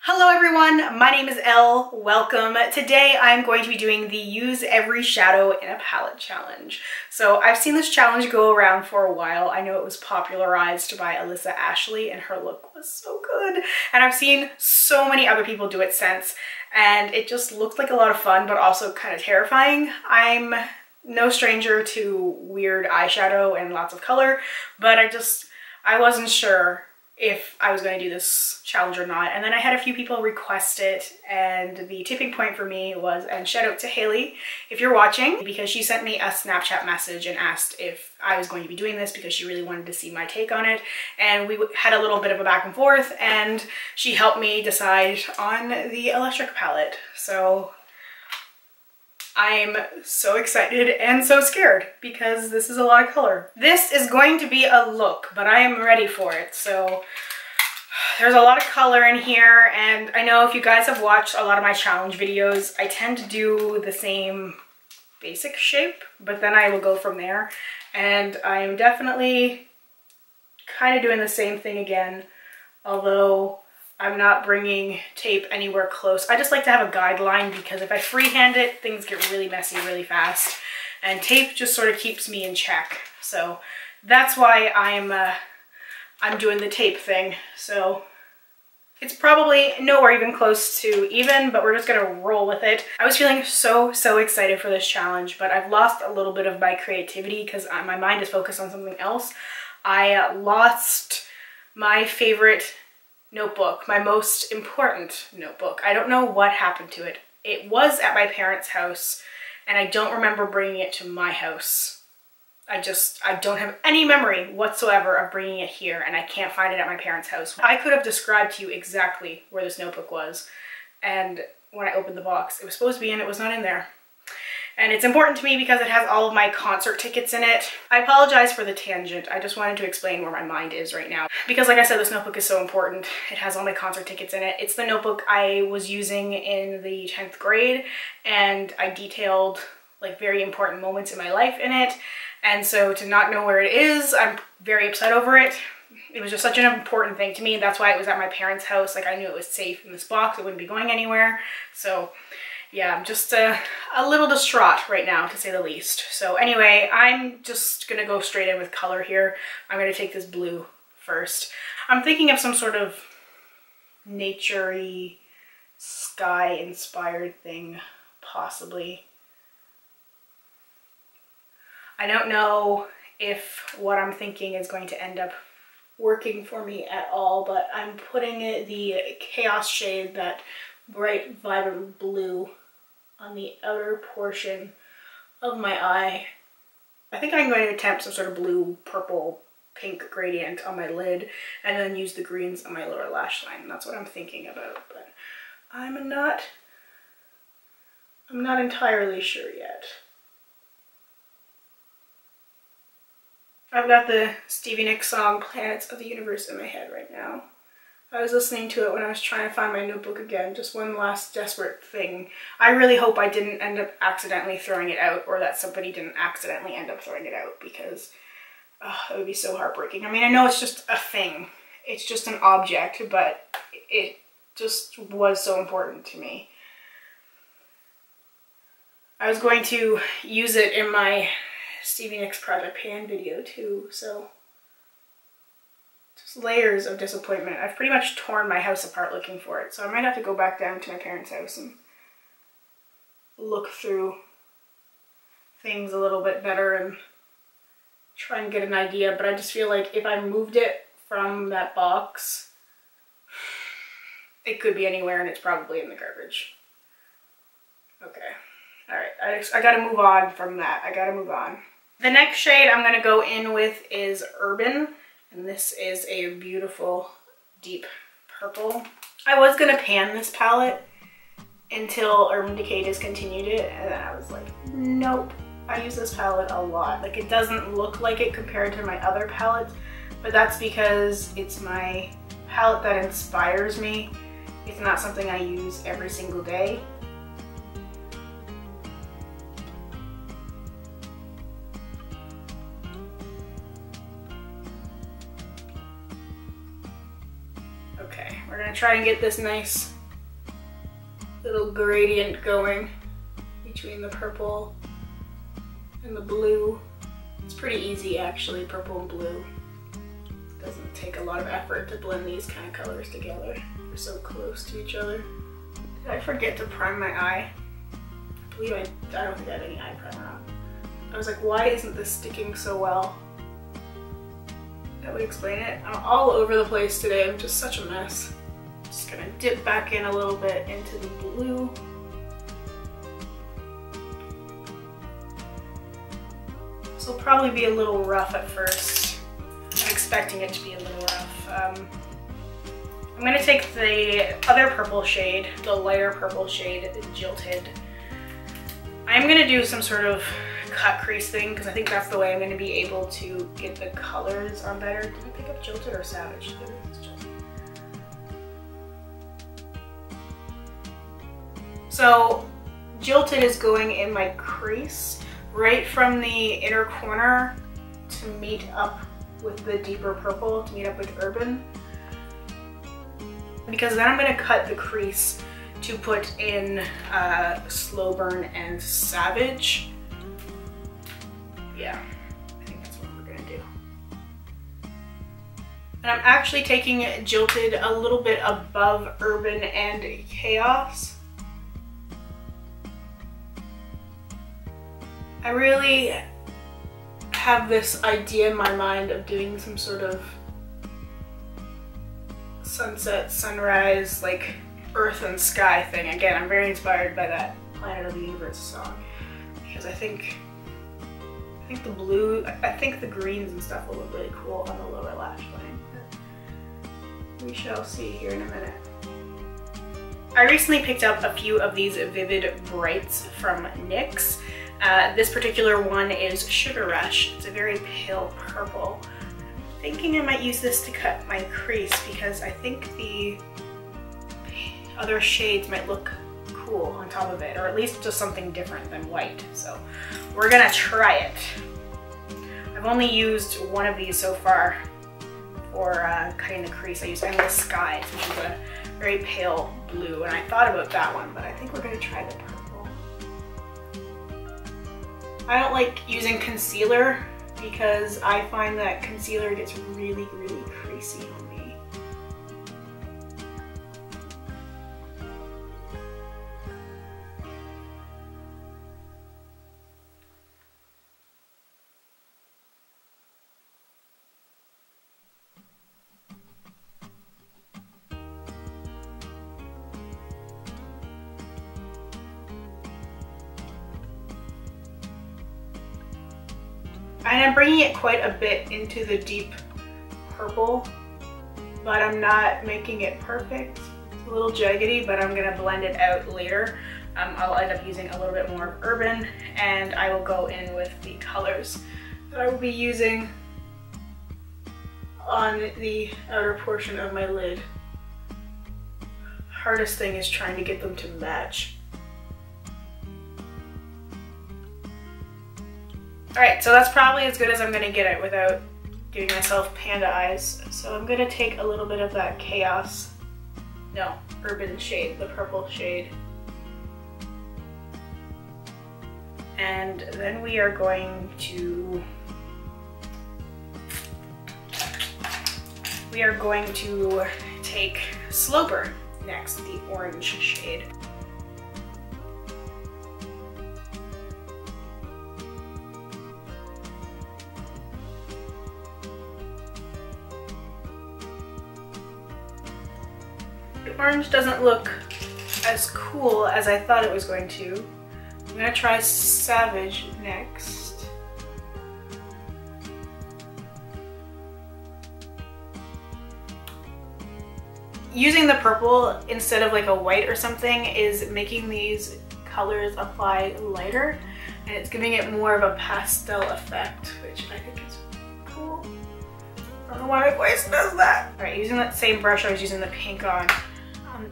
Hello everyone, my name is Elle. Welcome. Today I'm going to be doing the Use Every Shadow in a Palette challenge. So I've seen this challenge go around for a while. I know it was popularized by Alyssa Ashley and her look was so good. And I've seen so many other people do it since, and it just looked like a lot of fun, but also kind of terrifying. I'm no stranger to weird eyeshadow and lots of color, but I wasn't sure if I was going to do this challenge or not. And then I had a few people request it, and the tipping point for me was, and shout out to Haley if you're watching, because she sent me a Snapchat message and asked if I was going to be doing this because she really wanted to see my take on it. And we had a little bit of a back and forth, and she helped me decide on the electric palette. So I'm so excited and so scared because this is a lot of color. This is going to be a look, but I am ready for it. So there's a lot of color in here, and I know if you guys have watched a lot of my challenge videos, I tend to do the same basic shape, but then I will go from there. And I'm definitely kind of doing the same thing again, although I'm not bringing tape anywhere close. I just like to have a guideline because if I freehand it, things get really messy really fast. And tape just sort of keeps me in check. So that's why I'm doing the tape thing. So it's probably nowhere even close to even, but we're just gonna roll with it. I was feeling so excited for this challenge, but I've lost a little bit of my creativity because my mind is focused on something else. I lost my favorite notebook, my most important notebook. I don't know what happened to it. It was at my parents' house, and I don't remember bringing it to my house. I don't have any memory whatsoever of bringing it here, and I can't find it at my parents' house. I could have described to you exactly where this notebook was, and when I opened the box, it was supposed to be in, it was not in there. And it's important to me because it has all of my concert tickets in it. I apologize for the tangent. I just wanted to explain where my mind is right now. Because like I said, this notebook is so important. It has all my concert tickets in it. It's the notebook I was using in the 10th grade, and I detailed like very important moments in my life in it. And so to not know where it is, I'm very upset over it. It was just such an important thing to me. That's why it was at my parents' house. Like, I knew it was safe in this box. It wouldn't be going anywhere. So yeah, I'm just a little distraught right now, to say the least. So anyway, I'm just gonna go straight in with color here. I'm gonna take this blue first. I'm thinking of some sort of nature-y, sky-inspired thing, possibly. I don't know if what I'm thinking is going to end up working for me at all, but I'm putting the Chaos shade, that bright vibrant blue, on the outer portion of my eye. I think I'm going to attempt some sort of blue, purple, pink gradient on my lid, and then use the greens on my lower lash line. That's what I'm thinking about, but I'm not entirely sure yet. I've got the Stevie Nicks song Planets of the Universe in my head right now. I was listening to it when I was trying to find my notebook again, just one last desperate thing. I really hope I didn't end up accidentally throwing it out, or that somebody didn't accidentally end up throwing it out, because it would be so heartbreaking. I mean, I know it's just a thing. It's just an object, but it just was so important to me. I was going to use it in my Stevie Nicks Project Pan video too, so just layers of disappointment. I've pretty much torn my house apart looking for it, so I might have to go back down to my parents' house and look through things a little bit better and try and get an idea. But I just feel like if I moved it from that box, it could be anywhere, and it's probably in the garbage. Okay. Alright, I gotta move on from that. I gotta move on. The next shade I'm gonna go in with is Urban, and this is a beautiful deep purple. I was gonna pan this palette until Urban Decay discontinued it, and then I was like, nope. I use this palette a lot. Like, it doesn't look like it compared to my other palettes, but that's because it's my palette that inspires me. It's not something I use every single day. Okay, we're gonna try and get this nice little gradient going between the purple and the blue. It's pretty easy actually, purple and blue. It doesn't take a lot of effort to blend these kind of colors together. They're so close to each other. Did I forget to prime my eye? I believe I don't think I have any eye primer on. I was like, why isn't this sticking so well? That would explain it. I'm all over the place today. I'm just such a mess. Just gonna dip back in a little bit into the blue. This will probably be a little rough at first. I'm expecting it to be a little rough. I'm gonna take the other purple shade, the lighter purple shade, Jilted. I'm gonna do some sort of cut crease thing because I think that's the way I'm gonna be able to get the colors on better. Did I pick up Jilted or Savage? I think it's Jilted. So Jilted is going in my crease right from the inner corner to meet up with the deeper purple, to meet up with Urban. Because then I'm going to cut the crease to put in Slow Burn and Savage. Yeah, I think that's what we're going to do. And I'm actually taking Jilted a little bit above Urban and Chaos. I really have this idea in my mind of doing some sort of sunset, sunrise, like earth and sky thing. Again, I'm very inspired by that Planet of the Universe song because I think the blue, I think the greens and stuff will look really cool on the lower lash line. We shall see here in a minute. I recently picked up a few of these Vivid Brights from NYX. This particular one is Sugar Rush. It's a very pale purple. I'm thinking I might use this to cut my crease because I think the other shades might look cool on top of it, or at least just something different than white. So we're gonna try it. I've only used one of these so far for cutting the crease. I used Endless Skies, which is a very pale blue, and I thought about that one, but I think we're gonna try the purple. I don't like using concealer because I find that concealer gets really, really creasy on me. And I'm bringing it quite a bit into the deep purple, but I'm not making it perfect. It's a little jaggedy, but I'm gonna blend it out later. I'll end up using a little bit more of Urban, and I will go in with the colors that I will be using on the outer portion of my lid. Hardest thing is trying to get them to match. Alright, so that's probably as good as I'm gonna get it without giving myself panda eyes. So I'm gonna take a little bit of that Urban shade, the purple shade. And then we are going to take Slow Burn next, the orange shade. The orange doesn't look as cool as I thought it was going to. I'm gonna try Savage next. Using the purple instead of like a white or something is making these colors apply lighter, and it's giving it more of a pastel effect, which I think is cool. I don't know why my voice does that. All right, using that same brush I was using the pink on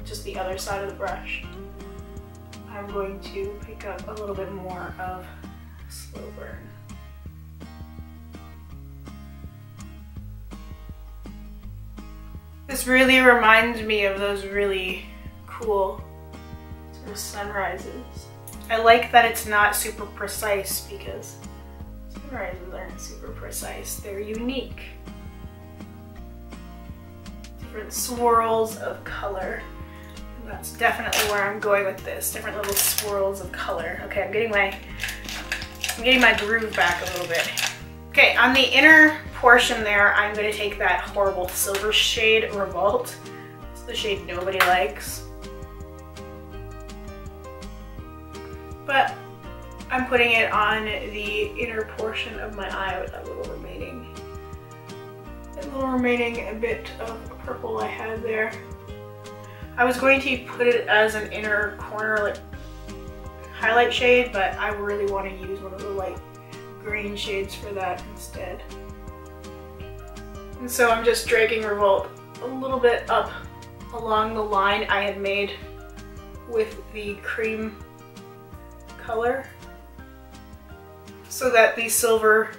just the other side of the brush, I'm going to pick up a little bit more of Slow Burn. This really reminds me of those really cool those sunrises. I like that it's not super precise because sunrises aren't super precise. They're unique. Different swirls of color. And that's definitely where I'm going with this. Different little swirls of color. Okay, I'm getting my groove back a little bit. Okay, on the inner portion there, I'm going to take that horrible silver shade, Revolt. It's the shade nobody likes. But I'm putting it on the inner portion of my eye with that little remaining bit of purple I had there. I was going to put it as an inner corner like highlight shade, but I really want to use one of the light green shades for that instead. And so I'm just dragging Revolt a little bit up along the line I had made with the cream color so that the silver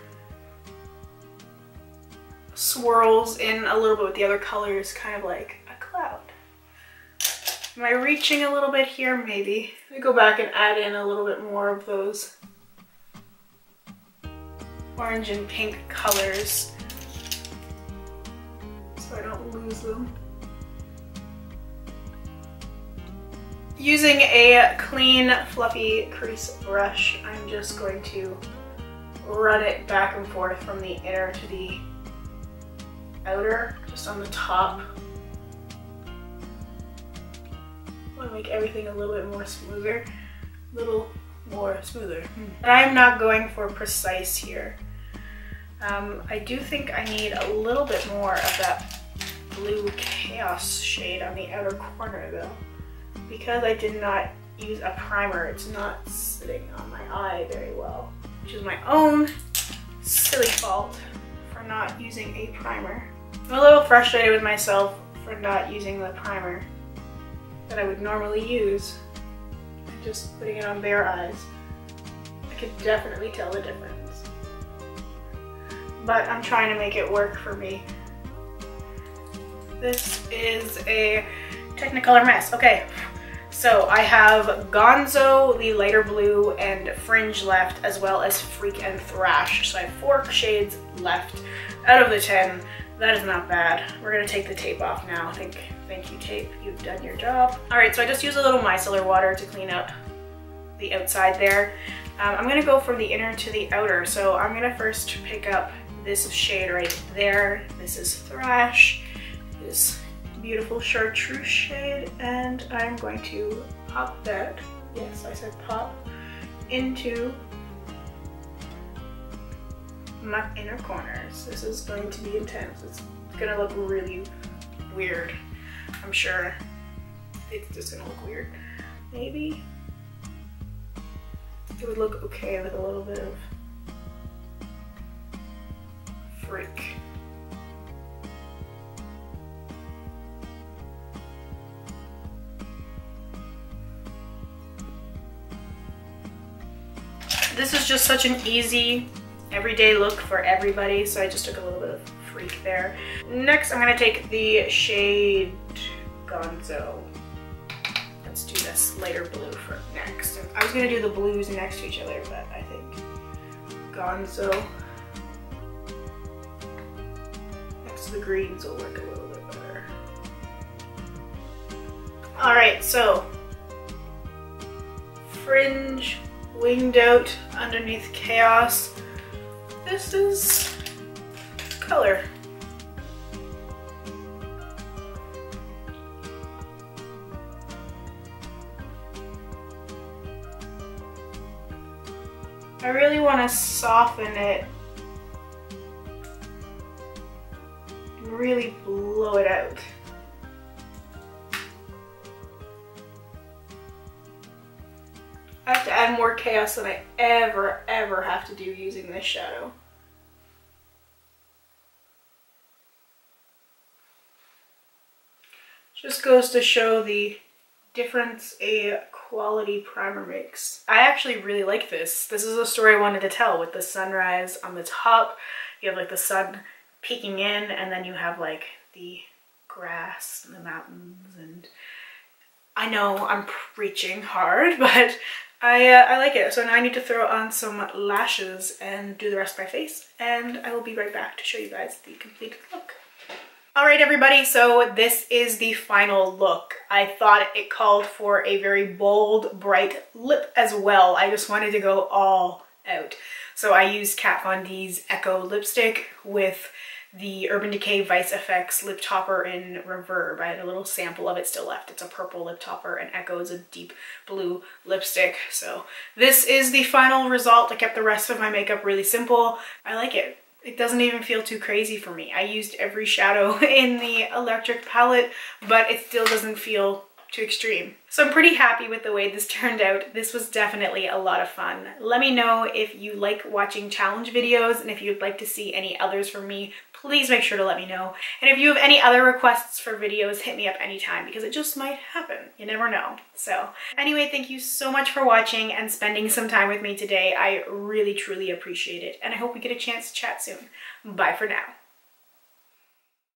swirls in a little bit with the other colors, kind of like a cloud. Am I reaching a little bit here? Maybe. Let me go back and add in a little bit more of those orange and pink colors so I don't lose them. Using a clean, fluffy crease brush, I'm just going to run it back and forth from the inner to the outer, just on the top. I want to make everything a little bit more smoother. And I'm not going for precise here. I do think I need a little bit more of that blue Chaos shade on the outer corner though. Because I did not use a primer, it's not sitting on my eye very well, which is my own silly fault for not using a primer. I'm a little frustrated with myself for not using the primer that I would normally use. Just putting it on bare eyes. I could definitely tell the difference. But I'm trying to make it work for me. This is a Technicolor mess. Okay. So I have Gonzo, the lighter blue, and Fringe left, as well as Freak and Thrash. So I have 4 shades left out of the 10. That is not bad. We're gonna take the tape off now. Thank you, tape, you've done your job. All right, so I just used a little micellar water to clean up the outside there. I'm gonna go from the inner to the outer. So I'm gonna first pick up this shade right there. This is Thrash, this beautiful chartreuse shade, and I'm going to pop that, yes, I said pop, into my inner corners. This is going to be intense. It's gonna look really weird. I'm sure it's just gonna look weird. Maybe it would look okay with a little bit of Freak. This is just such an easy, everyday look for everybody, so I just took a little bit of Freak there. Next, I'm gonna take the shade Gonzo. Let's do this lighter blue for next. I was gonna do the blues next to each other, but I think Gonzo next to the greens will work a little bit better. All right, so Fringe, winged out underneath Chaos. This is color. I really want to soften it and really blow it out. I have to add more Chaos than I ever have to do using this shadow. Just goes to show the difference a quality primer makes. I actually really like this. This is a story I wanted to tell with the sunrise on the top. You have like the sun peeking in, and then you have like the grass and the mountains, and I know I'm preaching hard, but I like it. So now I need to throw on some lashes and do the rest of my face, and I will be right back to show you guys the completed look. Alright everybody, so this is the final look. I thought it called for a very bold, bright lip as well. I just wanted to go all out. So I used Kat Von D's Echo lipstick with the Urban Decay Vice FX lip topper in Reverb. I had a little sample of it still left. It's a purple lip topper and Echo is a deep blue lipstick. So this is the final result. I kept the rest of my makeup really simple. I like it. It doesn't even feel too crazy for me. I used every shadow in the electric palette, but it still doesn't feel too extreme. So I'm pretty happy with the way this turned out. This was definitely a lot of fun. Let me know if you like watching challenge videos, and if you'd like to see any others from me, please make sure to let me know. And if you have any other requests for videos, hit me up anytime, because it just might happen. You never know. So anyway, thank you so much for watching and spending some time with me today. I really, truly appreciate it. And I hope we get a chance to chat soon. Bye for now.